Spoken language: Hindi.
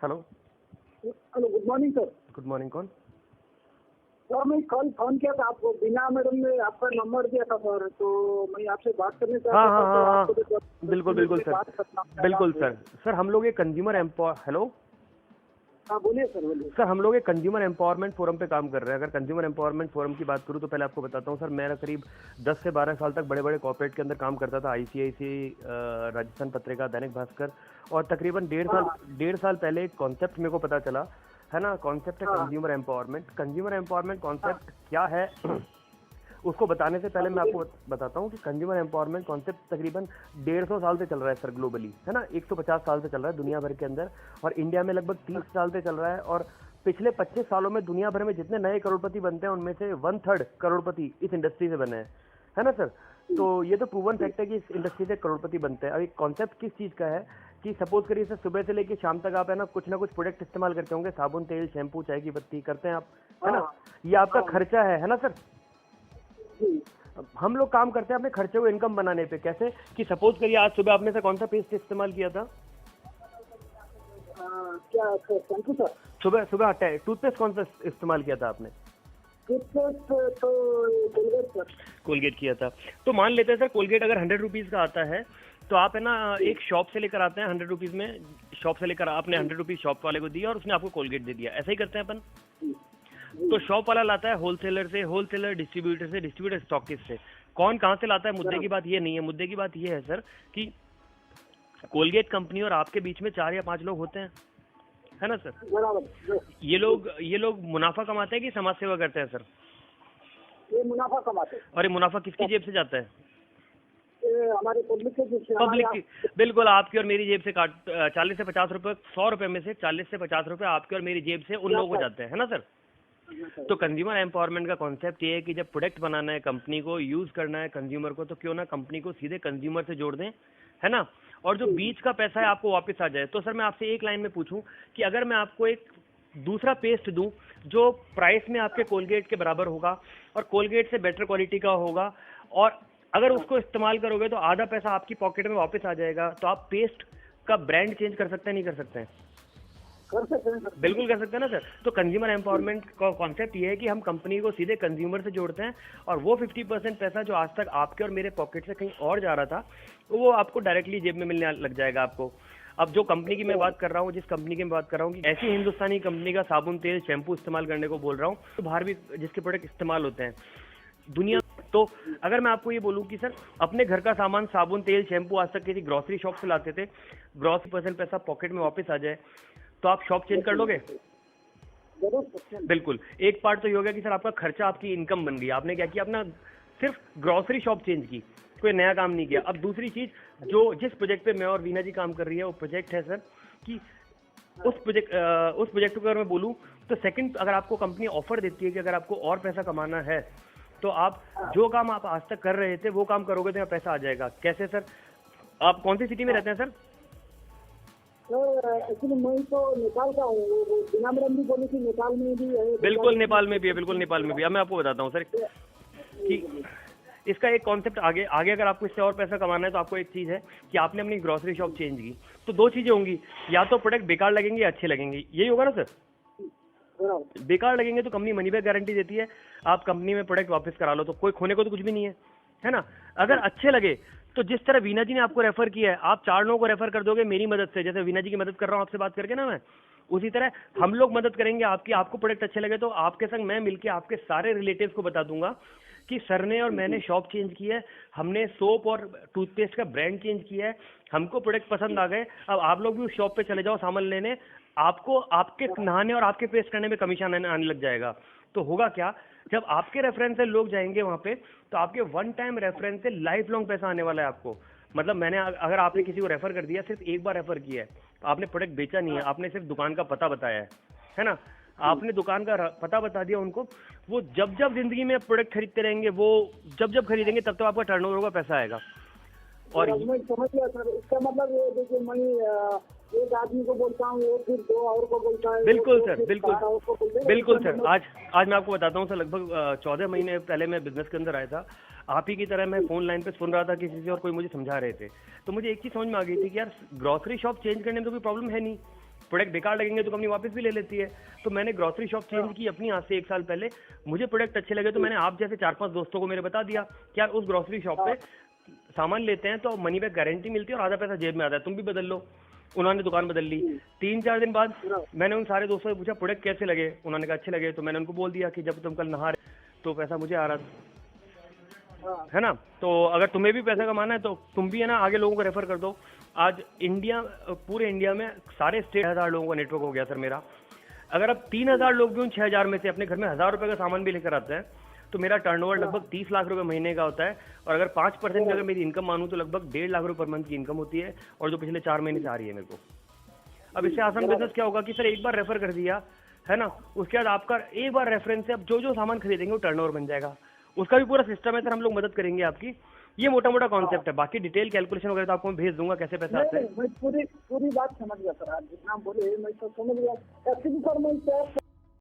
Hello. Hello, good morning sir. Good morning. कौन? सर मैं कल फोन किया था आपको, बीना मैडम ने आपका नंबर दिया था सर, तो मैं आपसे बात करने चाहता था। हाँ, तो हाँ, आपको हाँ, बिल्कुल बिल्कुल सर, बिल्कुल सर। सर हम लोग एक कंज्यूमर हेलो। हाँ बोलिए सर, बोलिए सर हम लोग एक कंज्यूमर एम्पावरमेंट फोरम पे काम कर रहे हैं। अगर कंज्यूमर एम्पावरमेंट फोरम की बात करूं तो पहले आपको बताता हूं सर, मेरा करीब 10 से 12 साल तक बड़े बड़े कॉर्पोरेट के अंदर काम करता था। आईसीआईसी, राजस्थान पत्रिका, दैनिक भास्कर। और तकरीबन डेढ़ साल पहले एक कॉन्सेप्ट मेरे को पता चला, है ना। कॉन्सेप्ट है consumer empowerment. Consumer empowerment concept क्या है उसको बताने से पहले मैं आपको बताता हूँ कि कंज्यूमर एम्पावरमेंट कॉन्सेप्ट तकरीबन 150 साल से चल रहा है सर, ग्लोबली, है ना। 150 साल से चल रहा है दुनिया भर के अंदर, और इंडिया में लगभग 30 साल से चल रहा है। और पिछले 25 सालों में दुनिया भर में जितने नए करोड़पति बनते हैं उनमें से 1/3 करोड़पति इस इंडस्ट्री से बने हैं, है ना सर। तो ये तो प्रूवन फैक्ट है कि इस इंडस्ट्री से करोड़पति बनते हैं। अब एक कॉन्सेप्ट किस चीज़ का है कि सपोज करिए सर, सुबह से लेकर शाम तक आप है ना कुछ प्रोडक्ट इस्तेमाल करते होंगे, साबुन, तेल, शैम्पू, चाय की पत्ती करते हैं आप, है ना। ये आपका खर्चा है ना सर। हम लोग काम करते हैं अपने खर्चे को इनकम बनाने पे। कैसे कि सपोज करिए आज सुबह आपने से कौन सा पेस्ट इस्तेमाल किया था? क्या शैम्पू सर? सुबह टूथपेस्ट कौन सा इस्तेमाल किया था आपने? टूथपेस्ट तो कोलगेट सर। कोलगेट किया था। तो मान लेते हैं सर, कोलगेट अगर 100 रुपीज़ का आता है तो आप है ना एक शॉप से लेकर आते हैं 100 रुपीज़ में, शॉप से लेकर आपने 100 रुपीज़ शॉप वाले को दिया और उसने आपको कोलगेट दे दिया। ऐसा ही करते हैं अपन। तो शॉप वाला लाता है होलसेलर से, होलसेलर डिस्ट्रीब्यूटर से, डिस्ट्रीब्यूटर स्टॉकिस्ट से। कौन कहां से लाता है मुद्दे की बात ये नहीं है। मुद्दे की बात ये है सर कि कोलगेट कंपनी और आपके बीच में 4 या 5 लोग होते हैं, है ना सर। ये लोग मुनाफा कमाते हैं कि समाज सेवा करते हैं सर? ये मुनाफा कमाते हैं। और ये मुनाफा किसकी जेब से जाता है? हमारे पब्लिक के जेब से। पब्लिक की, बिल्कुल। आपकी और मेरी जेब से 40 से 50 रुपए, 100 रुपए में से 40 से 50 रुपए आपके और मेरी जेब से उन लोगों को जाते हैं, है ना सर। तो कंज्यूमर एम्पावरमेंट का कॉन्सेप्ट ये है कि जब प्रोडक्ट बनाना है, कंपनी को यूज करना है कंज्यूमर को, तो क्यों ना कंपनी को सीधे कंज्यूमर से जोड़ दें, है ना। और जो बीच का पैसा है आपको वापस आ जाए। तो सर मैं आपसे एक लाइन में पूछूं कि अगर मैं आपको एक दूसरा पेस्ट दूं जो प्राइस में आपके कोलगेट के बराबर होगा और कोलगेट से बेटर क्वालिटी का होगा, और अगर उसको इस्तेमाल करोगे तो आधा पैसा आपकी पॉकेट में वापस आ जाएगा, तो आप पेस्ट का ब्रांड चेंज कर सकते हैं नहीं कर सकते हैं? कर सकते हैं सर। बिल्कुल कर सकते हैं ना सर। तो कंज्यूमर एम्पावरमेंट का कॉन्सेप्ट ये है कि हम कंपनी को सीधे कंज्यूमर से जोड़ते हैं, और वो 50% पैसा जो आज तक आपके और मेरे पॉकेट से कहीं और जा रहा था, तो वो आपको डायरेक्टली जेब में मिलने लग जाएगा आपको। अब जो कंपनी की मैं बात कर रहा हूँ, जिस कंपनी की मैं बात कर रहा हूँ कि ऐसी हिंदुस्तानी कंपनी का साबुन, तेल, शैम्पू इस्तेमाल करने को बोल रहा हूँ, तो बाहर भी जिसके प्रोडक्ट इस्तेमाल होते हैं दुनिया। तो अगर मैं आपको ये बोलूं कि सर अपने घर का सामान, साबुन, तेल, शैम्पू आज तक किसी ग्रोसरी शॉप से लाते थे, ग्रोसरी % पैसा पॉकेट में वापस आ जाए, तो आप शॉप चेंज कर लोगे? बिल्कुल। एक पार्ट तो ये हो गया कि सर आपका खर्चा आपकी इनकम बन गई। आपने क्या किया, अपना सिर्फ ग्रोसरी शॉप चेंज की, कोई नया काम नहीं किया। अब दूसरी चीज, जो जिस प्रोजेक्ट पे मैं और वीना जी काम कर रही है, वो प्रोजेक्ट है सर कि उस प्रोजेक्ट को अगर मैं बोलूं तो सेकंड, अगर आपको कंपनी ऑफर देती है कि अगर आपको और पैसा कमाना है तो आप जो काम आप आज तक कर रहे थे वो काम करोगे तो पैसा आ जाएगा। कैसे सर? आप कौन सी सिटी में रहते हैं सर? एक्चुअली मैं तो नेपाल का हूँ। बिना मैडम भी बोली थी नेपाल में भी है। बिल्कुल नेपाल में भी है, बिल्कुल नेपाल में भी। अब मैं आपको बताता हूँ सर कि इसका एक कॉन्सेप्ट आगे अगर आपको इससे और पैसा कमाना है तो आपको एक चीज़ है कि आपने अपनी ग्रोसरी शॉप चेंज की, तो 2 चीज़ें होंगी, या तो प्रोडक्ट बेकार लगेंगे या अच्छे लगेंगे। यही होगा ना सर। बेकार लगेंगे तो कंपनी मनी बैक गारंटी देती है, आप कंपनी में प्रोडक्ट वापस करा लो, तो कोई खोने को तो कुछ भी नहीं है ना। अगर अच्छे लगे तो जिस तरह वीना जी ने आपको रेफर किया है, आप 4 लोगों को रेफर कर दोगे मेरी मदद से, जैसे वीना जी की मदद कर रहा हूँ आपसे बात करके ना मैं, उसी तरह हम लोग मदद करेंगे आपकी। आपको प्रोडक्ट अच्छे लगे तो आपके संग मैं मिलके आपके सारे रिलेटिव्स को बता दूंगा कि सर ने और मैंने शॉप चेंज की है, हमने सोप और टूथपेस्ट का ब्रांड चेंज किया है, हमको प्रोडक्ट पसंद आ गए, अब आप लोग भी उस शॉप पे चले जाओ सामान लेने, आपको आपके नहाने और आपके पेस्ट करने में कमीशन आने लग जाएगा। तो होगा क्या, जब आपके रेफरेंस से लोग जाएंगे वहां पे, तो आपके वन टाइम रेफरेंस से लाइफ लॉन्ग पैसा आने वाला है आपको। मतलब मैंने अगर आपने किसी को रेफर कर दिया, सिर्फ एक बार रेफर किया है, तो आपने प्रोडक्ट बेचा नहीं है, आपने सिर्फ दुकान का पता बताया है ना, आपने दुकान का पता बता दिया उनको, वो जब जब जिंदगी में प्रोडक्ट खरीदते रहेंगे, वो जब जब खरीदेंगे तब तो आपका टर्नओवर का पैसा आएगा। और मैं समझ गया सर। इसका मतलब ये देखिए, मैं एक आदमी को बोलता हूँ, वो फिर 2 और को बोलता है। बिल्कुल सर, बिल्कुल सर। आज मैं आपको बताता हूँ सर, लगभग 14 महीने पहले मैं बिजनेस के अंदर आया था, आप ही की तरह मैं फोन लाइन पे सुन रहा था किसी से और कोई मुझे समझा रहे थे, तो मुझे एक चीज समझ में आ गई थी कि यार ग्रोसरी शॉप चेंज करने में तो कोई प्रॉब्लम है नहीं, प्रोडक्ट बेकार लगेंगे तो कंपनी वापस भी ले लेती है। तो मैंने ग्रोसरी शॉप चेंज की अपनी आज से 1 साल पहले। मुझे प्रोडक्ट अच्छे लगे तो मैंने आप जैसे 4-5 दोस्तों को मेरे बता दिया कि यार उस ग्रोसरी शॉप पे सामान लेते हैं तो मनी बैक गारंटी मिलती है और आधा पैसा जेब में आता है, तुम भी बदल लो। उन्होंने दुकान बदल ली। 3-4 दिन बाद मैंने उन सारे दोस्तों से पूछा प्रोडक्ट कैसे लगे, उन्होंने कहा अच्छे लगे। तो मैंने उनको बोल दिया कि जब तुम कल नहा रहे तो पैसा मुझे आ रहा था, है ना। तो अगर तुम्हें भी पैसा कमाना है तो तुम भी है ना आगे लोगों को रेफर कर दो। आज पूरे इंडिया में सारे स्टेट 1000 लोगों का नेटवर्क हो गया सर मेरा। अगर अब 3000 लोग भी उन 6000 में से अपने घर में 1000 रुपये का सामान भी लेकर आते हैं तो मेरा टर्नओवर लगभग 30 लाख रुपए महीने का होता है। और अगर 5% की अगर मेरी इनकम मानूं तो लगभग 1.5 लाख रुपए पर मंथ की इनकम होती है, और जो पिछले 4 महीने से आ रही है मेरे को। अब इससे आसान बिजनेस क्या होगा कि सर एक बार रेफर कर दिया है ना, उसके बाद आपका एक बार रेफरेंस से अब जो जो सामान खरीदेंगे वो टर्नओवर बन जाएगा। उसका भी पूरा सिस्टम है सर, हम लोग मदद करेंगे आपकी। ये मोटा मोटा कॉन्सेप्ट है, बाकी डिटेल कैलकुलेशन वगैरह तो आपको मैं भेज दूंगा कैसे पैसे आते हैं। मैं पूरी बात समझ गया सर, आप जितना बोले मैं तो समझ गया। एक्चुअली सर मैं क्या